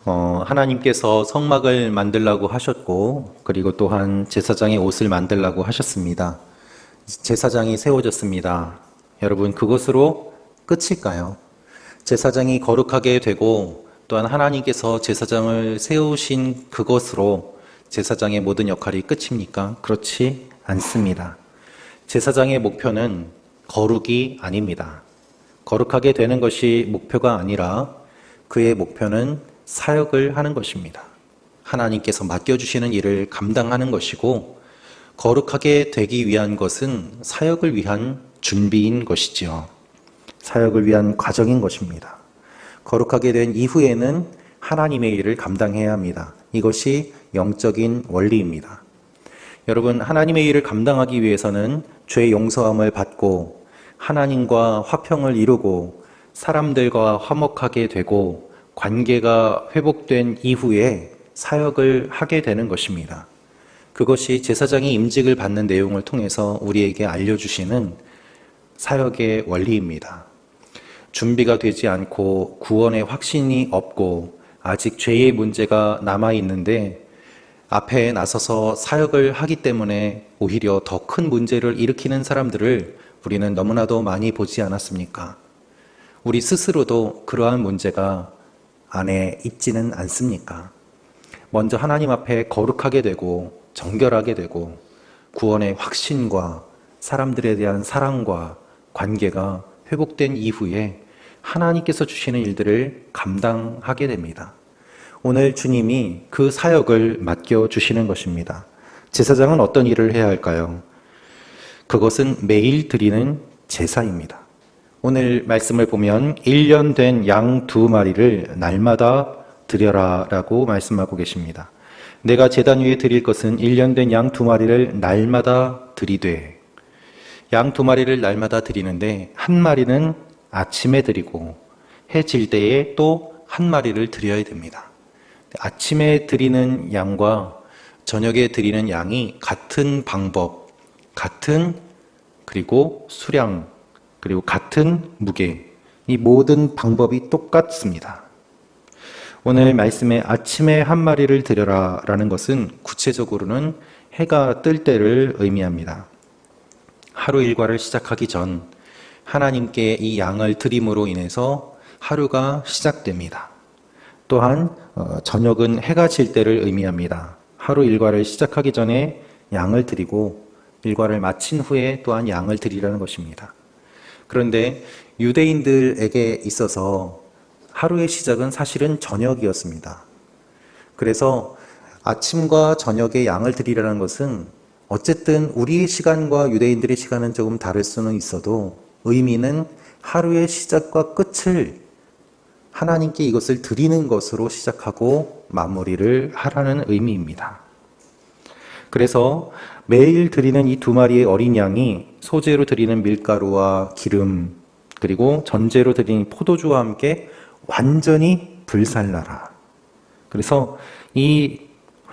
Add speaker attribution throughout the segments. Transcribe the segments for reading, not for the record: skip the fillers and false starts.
Speaker 1: 하나님께서 성막을 만들라고 하셨고, 그리고 또한 제사장의 옷을 만들라고 하셨습니다. 제사장이 세워졌습니다. 여러분, 그것으로 끝일까요? 제사장이 거룩하게 되고, 또한 하나님께서 제사장을 세우신 그것으로 제사장의 모든 역할이 끝입니까? 그렇지 않습니다. 제사장의 목표는 거룩이 아닙니다. 거룩하게 되는 것이 목표가 아니라 그의 목표는 사역을 하는 것입니다. 하나님께서 맡겨주시는 일을 감당하는 것이고, 거룩하게 되기 위한 것은 사역을 위한 준비인 것이지요. 사역을 위한 과정인 것입니다. 거룩하게 된 이후에는 하나님의 일을 감당해야 합니다. 이것이 영적인 원리입니다. 여러분, 하나님의 일을 감당하기 위해서는 죄 용서함을 받고 하나님과 화평을 이루고 사람들과 화목하게 되고 관계가 회복된 이후에 사역을 하게 되는 것입니다. 그것이 제사장이 임직을 받는 내용을 통해서 우리에게 알려주시는 사역의 원리입니다. 준비가 되지 않고 구원의 확신이 없고 아직 죄의 문제가 남아있는데 앞에 나서서 사역을 하기 때문에 오히려 더 큰 문제를 일으키는 사람들을 우리는 너무나도 많이 보지 않았습니까? 우리 스스로도 그러한 문제가 안에 있지는 않습니까? 먼저 하나님 앞에 거룩하게 되고 정결하게 되고 구원의 확신과 사람들에 대한 사랑과 관계가 회복된 이후에 하나님께서 주시는 일들을 감당하게 됩니다. 오늘 주님이 그 사역을 맡겨주시는 것입니다. 제사장은 어떤 일을 해야 할까요? 그것은 매일 드리는 제사입니다. 오늘 말씀을 보면 1년 된 양 2마리를 날마다 드려라 라고 말씀하고 계십니다. 내가 제단 위에 드릴 것은 1년 된 양 2마리를 날마다 드리되, 양 2마리를 날마다 드리는데 한 마리는 아침에 드리고 해 질 때에 또 한 마리를 드려야 됩니다. 아침에 드리는 양과 저녁에 드리는 양이 같은 방법, 같은 그리고 수량, 그리고 같은 무게, 이 모든 방법이 똑같습니다. 오늘 말씀에 아침에 한 마리를 드려라 라는 것은 구체적으로는 해가 뜰 때를 의미합니다. 하루 일과를 시작하기 전 하나님께 이 양을 드림으로 인해서 하루가 시작됩니다. 또한 저녁은 해가 질 때를 의미합니다. 하루 일과를 시작하기 전에 양을 드리고 일과를 마친 후에 또한 양을 드리라는 것입니다. 그런데 유대인들에게 있어서 하루의 시작은 사실은 저녁이었습니다. 그래서 아침과 저녁에 양을 드리라는 것은 어쨌든 우리의 시간과 유대인들의 시간은 조금 다를 수는 있어도 의미는 하루의 시작과 끝을 하나님께 이것을 드리는 것으로 시작하고 마무리를 하라는 의미입니다. 그래서 매일 드리는 이 2마리의 어린 양이 소재로 드리는 밀가루와 기름, 그리고 전제로 드리는 포도주와 함께 완전히 불살라라. 그래서 이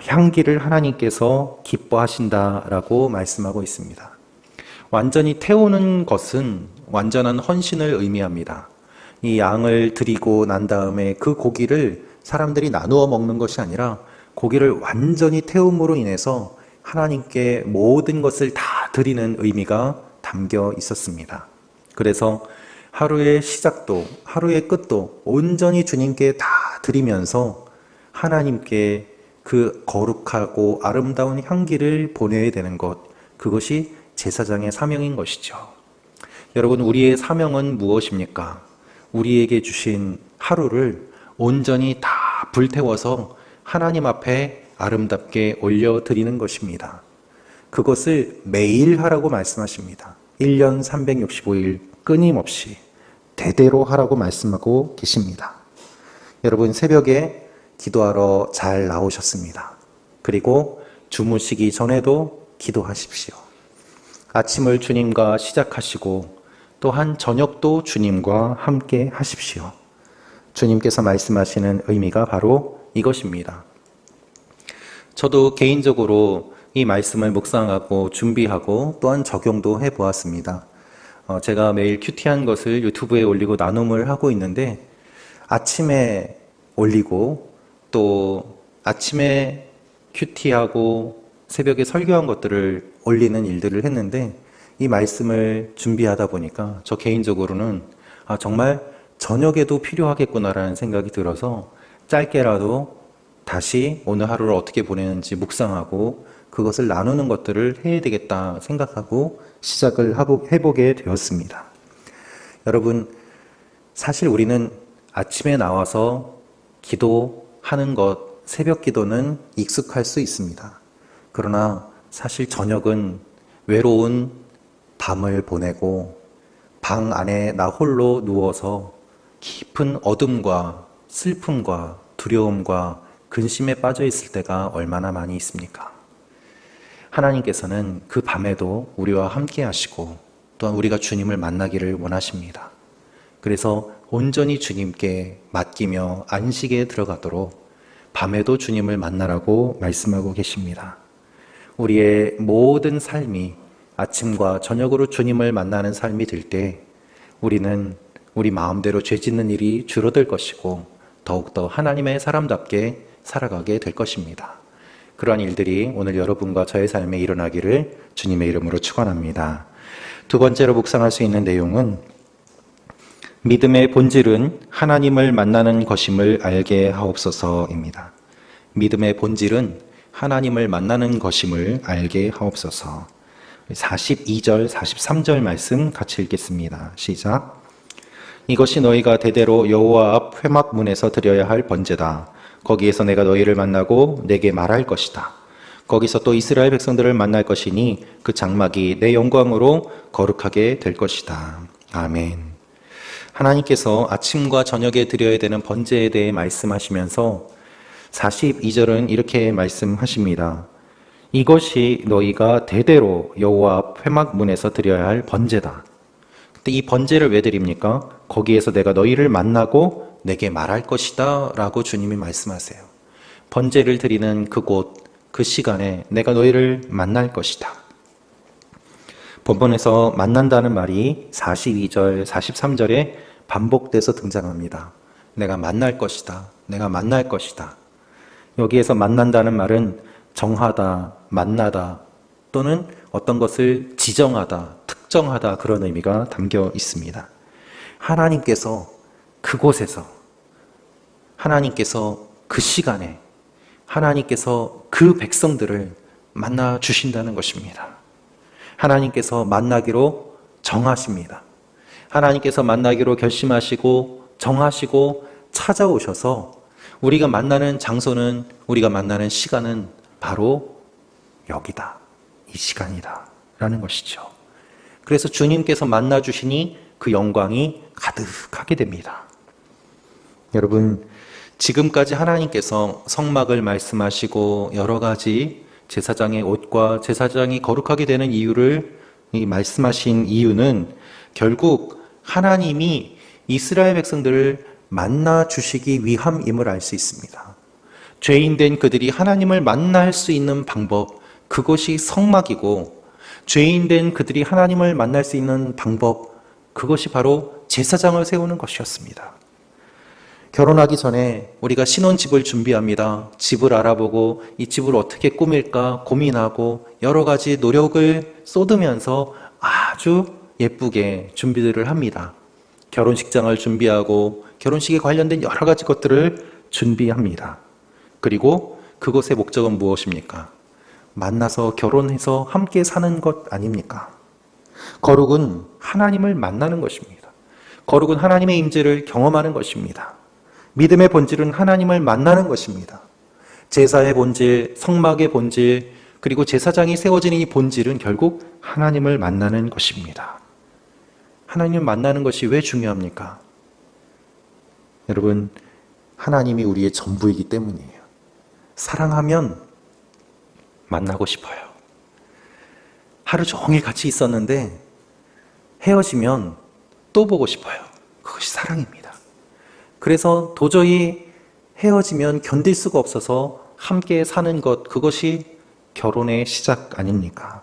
Speaker 1: 향기를 하나님께서 기뻐하신다라고 말씀하고 있습니다. 완전히 태우는 것은 완전한 헌신을 의미합니다. 이 양을 드리고 난 다음에 그 고기를 사람들이 나누어 먹는 것이 아니라 고기를 완전히 태움으로 인해서 하나님께 모든 것을 다 드리는 의미가 담겨 있었습니다. 그래서 하루의 시작도 하루의 끝도 온전히 주님께 다 드리면서 하나님께 그 거룩하고 아름다운 향기를 보내야 되는 것, 그것이 제사장의 사명인 것이죠. 여러분, 우리의 사명은 무엇입니까? 우리에게 주신 하루를 온전히 다 불태워서 하나님 앞에 아름답게 올려드리는 것입니다. 그것을 매일 하라고 말씀하십니다. 1년 365일 끊임없이 대대로 하라고 말씀하고 계십니다. 여러분, 새벽에 기도하러 잘 나오셨습니다. 그리고 주무시기 전에도 기도하십시오. 아침을 주님과 시작하시고 또한 저녁도 주님과 함께 하십시오. 주님께서 말씀하시는 의미가 바로 이것입니다. 저도 개인적으로 이 말씀을 묵상하고 준비하고 또한 적용도 해보았습니다. 제가 매일 큐티한 것을 유튜브에 올리고 나눔을 하고 있는데 아침에 올리고 또 아침에 큐티하고 새벽에 설교한 것들을 올리는 일들을 했는데 이 말씀을 준비하다 보니까 저 개인적으로는 정말 저녁에도 필요하겠구나라는 생각이 들어서 짧게라도 다시 오늘 하루를 어떻게 보내는지 묵상하고 그것을 나누는 것들을 해야 되겠다 생각하고 시작을 해보게 되었습니다. 여러분, 사실 우리는 아침에 나와서 기도하는 것, 새벽 기도는 익숙할 수 있습니다. 그러나 사실 저녁은 외로운 밤을 보내고 방 안에 나 홀로 누워서 깊은 어둠과 슬픔과 두려움과 근심에 빠져 있을 때가 얼마나 많이 있습니까? 하나님께서는 그 밤에도 우리와 함께 하시고 또한 우리가 주님을 만나기를 원하십니다. 그래서 온전히 주님께 맡기며 안식에 들어가도록 밤에도 주님을 만나라고 말씀하고 계십니다. 우리의 모든 삶이 아침과 저녁으로 주님을 만나는 삶이 될 때 우리는 우리 마음대로 죄 짓는 일이 줄어들 것이고 더욱더 하나님의 사람답게 살아가게 될 것입니다. 그러한 일들이 오늘 여러분과 저의 삶에 일어나기를 주님의 이름으로 축원합니다. 두 번째로 묵상할 수 있는 내용은 믿음의 본질은 하나님을 만나는 것임을 알게 하옵소서입니다. 믿음의 본질은 하나님을 만나는 것임을 알게 하옵소서. 42절, 43절 말씀 같이 읽겠습니다. 시작. 이것이 너희가 대대로 여호와 앞 회막문에서 드려야 할 번제다. 거기에서 내가 너희를 만나고 내게 말할 것이다. 거기서 또 이스라엘 백성들을 만날 것이니 그 장막이 내 영광으로 거룩하게 될 것이다. 아멘. 하나님께서 아침과 저녁에 드려야 되는 번제에 대해 말씀하시면서 42절은 이렇게 말씀하십니다. 이것이 너희가 대대로 여호와 앞 회막문에서 드려야 할 번제다. 근데 이 번제를 왜 드립니까? 거기에서 내가 너희를 만나고 내게 말할 것이다 라고 주님이 말씀하세요. 번제를 드리는 그곳, 그 시간에 내가 너희를 만날 것이다. 본문에서 만난다는 말이 42절, 43절에 반복돼서 등장합니다. 내가 만날 것이다. 내가 만날 것이다. 여기에서 만난다는 말은 정하다, 만나다 또는 어떤 것을 지정하다, 특정하다 그런 의미가 담겨 있습니다. 하나님께서 그곳에서, 하나님께서 그 시간에, 하나님께서 그 백성들을 만나 주신다는 것입니다. 하나님께서 만나기로 정하십니다. 하나님께서 만나기로 결심하시고 정하시고 찾아오셔서 우리가 만나는 장소는, 우리가 만나는 시간은 바로 여기다, 이 시간이다 라는 것이죠. 그래서 주님께서 만나 주시니 그 영광이 가득하게 됩니다. 여러분, 지금까지 하나님께서 성막을 말씀하시고 여러 가지 제사장의 옷과 제사장이 거룩하게 되는 이유를 말씀하신 이유는 결국 하나님이 이스라엘 백성들을 만나 주시기 위함임을 알 수 있습니다. 죄인된 그들이 하나님을 만날 수 있는 방법, 그것이 성막이고, 죄인된 그들이 하나님을 만날 수 있는 방법, 그것이 바로 제사장을 세우는 것이었습니다. 결혼하기 전에 우리가 신혼집을 준비합니다. 집을 알아보고 이 집을 어떻게 꾸밀까 고민하고 여러 가지 노력을 쏟으면서 아주 예쁘게 준비들을 합니다. 결혼식장을 준비하고 결혼식에 관련된 여러 가지 것들을 준비합니다. 그리고 그것의 목적은 무엇입니까? 만나서 결혼해서 함께 사는 것 아닙니까? 거룩은 하나님을 만나는 것입니다. 거룩은 하나님의 임재를 경험하는 것입니다. 믿음의 본질은 하나님을 만나는 것입니다. 제사의 본질, 성막의 본질, 그리고 제사장이 세워지는 이 본질은 결국 하나님을 만나는 것입니다. 하나님을 만나는 것이 왜 중요합니까? 여러분, 하나님이 우리의 전부이기 때문이에요. 사랑하면 만나고 싶어요. 하루 종일 같이 있었는데 헤어지면 또 보고 싶어요. 그것이 사랑입니다. 그래서 도저히 헤어지면 견딜 수가 없어서 함께 사는 것, 그것이 결혼의 시작 아닙니까?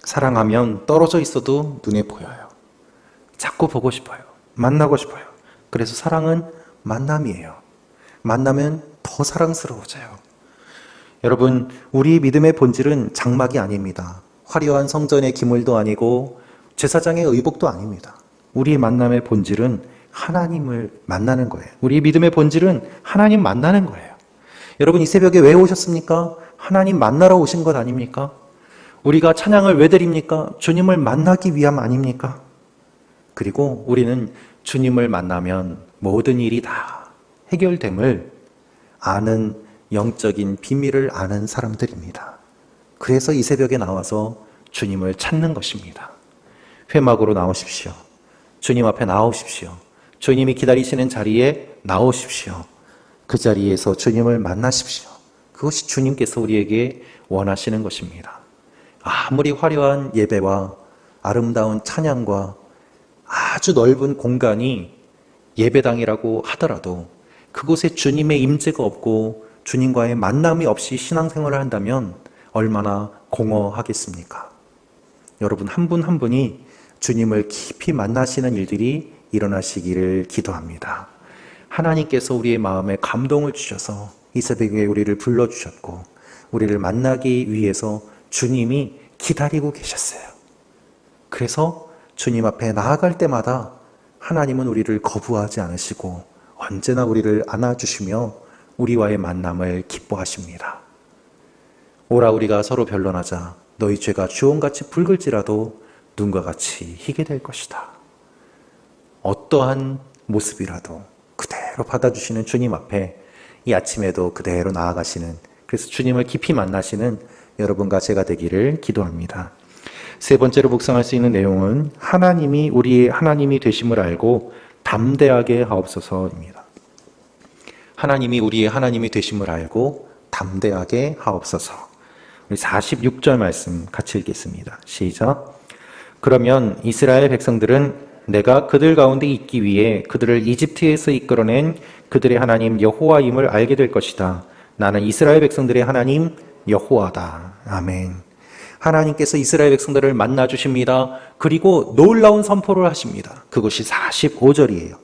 Speaker 1: 사랑하면 떨어져 있어도 눈에 보여요. 자꾸 보고 싶어요. 만나고 싶어요. 그래서 사랑은 만남이에요. 만나면 더 사랑스러워져요. 여러분, 우리 믿음의 본질은 장막이 아닙니다. 화려한 성전의 기물도 아니고 제사장의 의복도 아닙니다. 우리의 만남의 본질은 하나님을 만나는 거예요. 우리 믿음의 본질은 하나님 만나는 거예요. 여러분, 이 새벽에 왜 오셨습니까? 하나님 만나러 오신 것 아닙니까? 우리가 찬양을 왜 드립니까? 주님을 만나기 위함 아닙니까? 그리고 우리는 주님을 만나면 모든 일이 다 해결됨을 아는 영적인 비밀을 아는 사람들입니다. 그래서 이 새벽에 나와서 주님을 찾는 것입니다. 회막으로 나오십시오. 주님 앞에 나오십시오. 주님이 기다리시는 자리에 나오십시오. 그 자리에서 주님을 만나십시오. 그것이 주님께서 우리에게 원하시는 것입니다. 아무리 화려한 예배와 아름다운 찬양과 아주 넓은 공간이 예배당이라고 하더라도 그곳에 주님의 임재가 없고 주님과의 만남이 없이 신앙생활을 한다면 얼마나 공허하겠습니까? 여러분, 한 분 한 분이 주님을 깊이 만나시는 일들이 일어나시기를 기도합니다. 하나님께서 우리의 마음에 감동을 주셔서 이 새벽에 우리를 불러주셨고 우리를 만나기 위해서 주님이 기다리고 계셨어요. 그래서 주님 앞에 나아갈 때마다 하나님은 우리를 거부하지 않으시고 언제나 우리를 안아주시며 우리와의 만남을 기뻐하십니다. 오라 우리가 서로 변론하자. 너희 죄가 주홍같이 붉을지라도 눈과 같이 희게 될 것이다. 어떠한 모습이라도 그대로 받아주시는 주님 앞에 이 아침에도 그대로 나아가시는, 그래서 주님을 깊이 만나시는 여러분과 제가 되기를 기도합니다. 세 번째로 묵상할 수 있는 내용은 하나님이 우리의 하나님이 되심을 알고 담대하게 하옵소서입니다. 하나님이 우리의 하나님이 되심을 알고 담대하게 하옵소서. 우리 46절 말씀 같이 읽겠습니다. 시작. 그러면 이스라엘 백성들은 내가 그들 가운데 있기 위해 그들을 이집트에서 이끌어낸 그들의 하나님 여호와임을 알게 될 것이다. 나는 이스라엘 백성들의 하나님 여호와다. 아멘. 하나님께서 이스라엘 백성들을 만나 주십니다. 그리고 놀라운 선포를 하십니다. 그것이 45절이에요.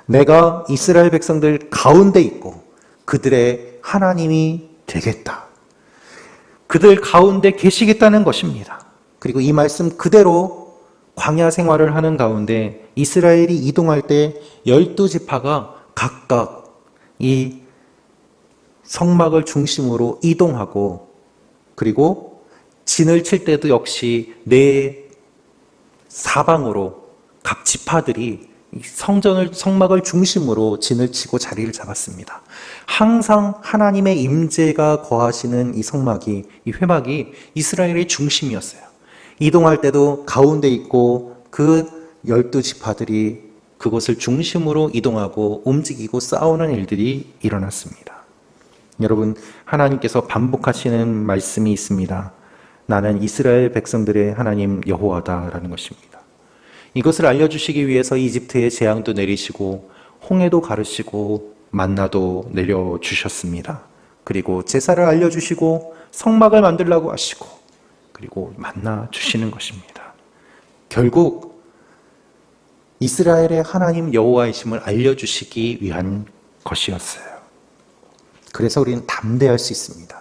Speaker 1: 내가 이스라엘 백성들 가운데 있고 그들의 하나님이 되겠다. 그들 가운데 계시겠다는 것입니다. 그리고 이 말씀 그대로 광야 생활을 하는 가운데 이스라엘이 이동할 때 12지파가 각각 이 성막을 중심으로 이동하고, 그리고 진을 칠 때도 역시 네 사방으로 각 지파들이 성막을 중심으로 진을 치고 자리를 잡았습니다. 항상 하나님의 임재가 거하시는 이 성막이, 이 회막이 이스라엘의 중심이었어요. 이동할 때도 가운데 있고 그 12지파들이 그것을 중심으로 이동하고 움직이고 싸우는 일들이 일어났습니다. 여러분, 하나님께서 반복하시는 말씀이 있습니다. 나는 이스라엘 백성들의 하나님 여호와다라는 것입니다. 이것을 알려주시기 위해서 이집트에 재앙도 내리시고 홍해도 가르시고 만나도 내려주셨습니다. 그리고 제사를 알려주시고 성막을 만들라고 하시고 그리고 만나 주시는 것입니다. 결국 이스라엘의 하나님 여호와이심을 알려주시기 위한 것이었어요. 그래서 우리는 담대할 수 있습니다.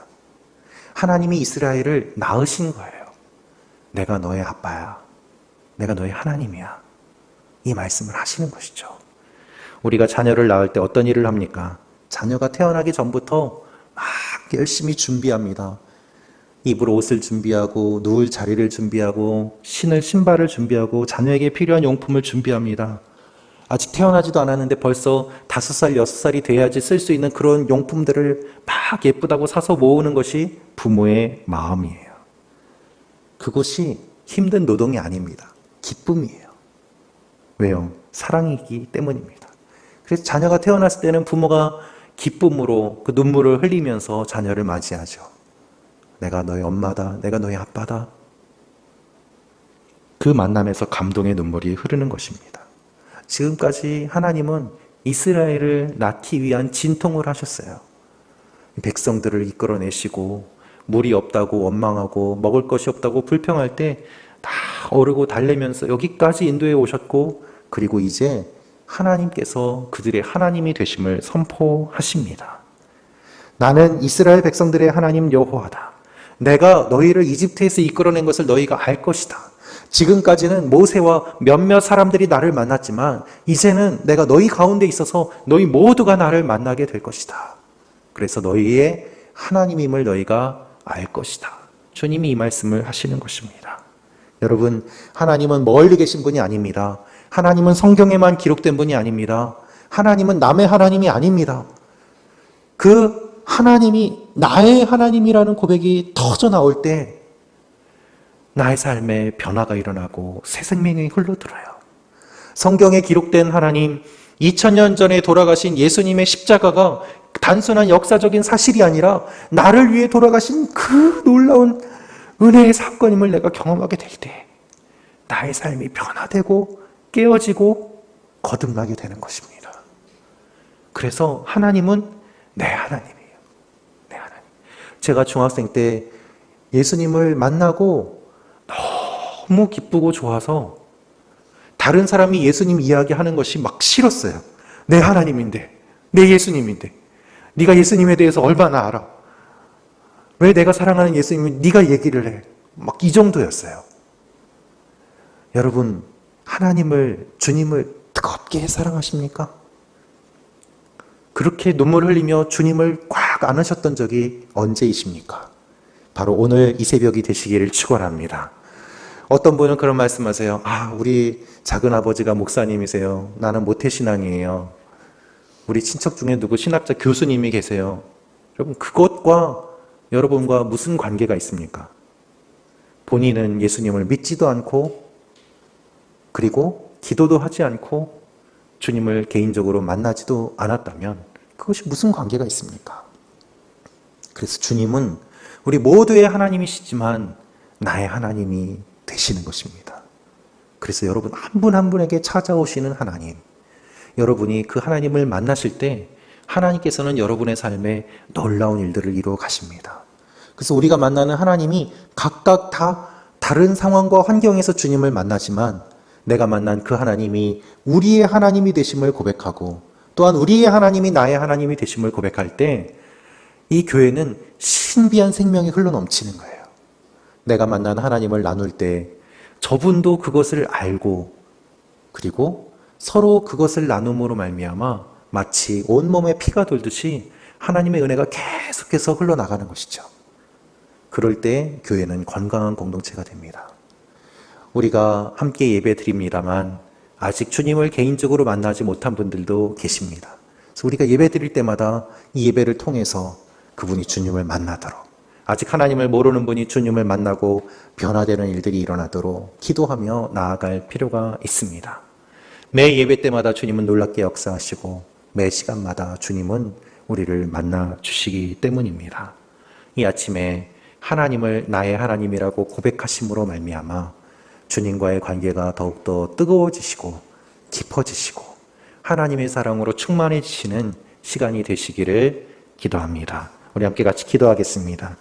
Speaker 1: 하나님이 이스라엘을 낳으신 거예요. 내가 너의 아빠야. 내가 너의 하나님이야. 이 말씀을 하시는 것이죠. 우리가 자녀를 낳을 때 어떤 일을 합니까? 자녀가 태어나기 전부터 막 열심히 준비합니다. 입을 옷을 준비하고 누울 자리를 준비하고 신을 신발을 준비하고 자녀에게 필요한 용품을 준비합니다. 아직 태어나지도 않았는데 벌써 5살, 6살이 돼야지 쓸 수 있는 그런 용품들을 막 예쁘다고 사서 모으는 것이 부모의 마음이에요. 그것이 힘든 노동이 아닙니다. 기쁨이에요. 왜요? 사랑이기 때문입니다. 그래서 자녀가 태어났을 때는 부모가 기쁨으로 그 눈물을 흘리면서 자녀를 맞이하죠. 내가 너의 엄마다. 내가 너의 아빠다. 그 만남에서 감동의 눈물이 흐르는 것입니다. 지금까지 하나님은 이스라엘을 낳기 위한 진통을 하셨어요. 백성들을 이끌어내시고 물이 없다고 원망하고 먹을 것이 없다고 불평할 때 다 어르고 달래면서 여기까지 인도해 오셨고, 그리고 이제 하나님께서 그들의 하나님이 되심을 선포하십니다. 나는 이스라엘 백성들의 하나님 여호와다. 내가 너희를 이집트에서 이끌어낸 것을 너희가 알 것이다. 지금까지는 모세와 몇몇 사람들이 나를 만났지만 이제는 내가 너희 가운데 있어서 너희 모두가 나를 만나게 될 것이다. 그래서 너희의 하나님임을 너희가 알 것이다. 주님이 이 말씀을 하시는 것입니다. 여러분, 하나님은 멀리 계신 분이 아닙니다. 하나님은 성경에만 기록된 분이 아닙니다. 하나님은 남의 하나님이 아닙니다. 그 하나님이 나의 하나님이라는 고백이 터져 나올 때 나의 삶에 변화가 일어나고 새 생명이 흘러들어요. 성경에 기록된 하나님, 2000년 전에 돌아가신 예수님의 십자가가 단순한 역사적인 사실이 아니라 나를 위해 돌아가신 그 놀라운 은혜의 사건임을 내가 경험하게 될 때 나의 삶이 변화되고 깨어지고 거듭나게 되는 것입니다. 그래서 하나님은 내 하나님이에요. 내 하나님. 제가 중학생 때 예수님을 만나고 너무 기쁘고 좋아서 다른 사람이 예수님 이야기하는 것이 막 싫었어요. 내 하나님인데, 내 예수님인데, 네가 예수님에 대해서 얼마나 알아? 왜 내가 사랑하는 예수님이 네가 얘기를 해? 막 이 정도였어요. 여러분, 하나님을, 주님을 뜨겁게 사랑하십니까? 그렇게 눈물 흘리며 주님을 꽉 안으셨던 적이 언제이십니까? 바로 오늘 이 새벽이 되시기를 축원합니다. 어떤 분은 그런 말씀하세요. 우리 작은 아버지가 목사님이세요. 나는 모태신앙이에요. 우리 친척 중에 누구 신학자 교수님이 계세요. 여러분, 그것과 여러분과 무슨 관계가 있습니까? 본인은 예수님을 믿지도 않고 그리고 기도도 하지 않고 주님을 개인적으로 만나지도 않았다면 그것이 무슨 관계가 있습니까? 그래서 주님은 우리 모두의 하나님이시지만 나의 하나님이 되시는 것입니다. 그래서 여러분 한 분 한 분에게 찾아오시는 하나님, 여러분이 그 하나님을 만나실 때 하나님께서는 여러분의 삶에 놀라운 일들을 이루어 가십니다. 그래서 우리가 만나는 하나님이 각각 다 다른 상황과 환경에서 주님을 만나지만 내가 만난 그 하나님이 우리의 하나님이 되심을 고백하고 또한 우리의 하나님이 나의 하나님이 되심을 고백할 때 이 교회는 신비한 생명이 흘러넘치는 거예요. 내가 만난 하나님을 나눌 때 저분도 그것을 알고 그리고 서로 그것을 나눔으로 말미암아 마치 온몸에 피가 돌듯이 하나님의 은혜가 계속해서 흘러나가는 것이죠. 그럴 때 교회는 건강한 공동체가 됩니다. 우리가 함께 예배 드립니다만 아직 주님을 개인적으로 만나지 못한 분들도 계십니다. 그래서 우리가 예배 드릴 때마다 이 예배를 통해서 그분이 주님을 만나도록, 아직 하나님을 모르는 분이 주님을 만나고 변화되는 일들이 일어나도록 기도하며 나아갈 필요가 있습니다. 매 예배 때마다 주님은 놀랍게 역사하시고 매 시간마다 주님은 우리를 만나 주시기 때문입니다. 이 아침에 하나님을 나의 하나님이라고 고백하심으로 말미암아 주님과의 관계가 더욱더 뜨거워지시고 깊어지시고 하나님의 사랑으로 충만해지시는 시간이 되시기를 기도합니다. 우리 함께 같이 기도하겠습니다.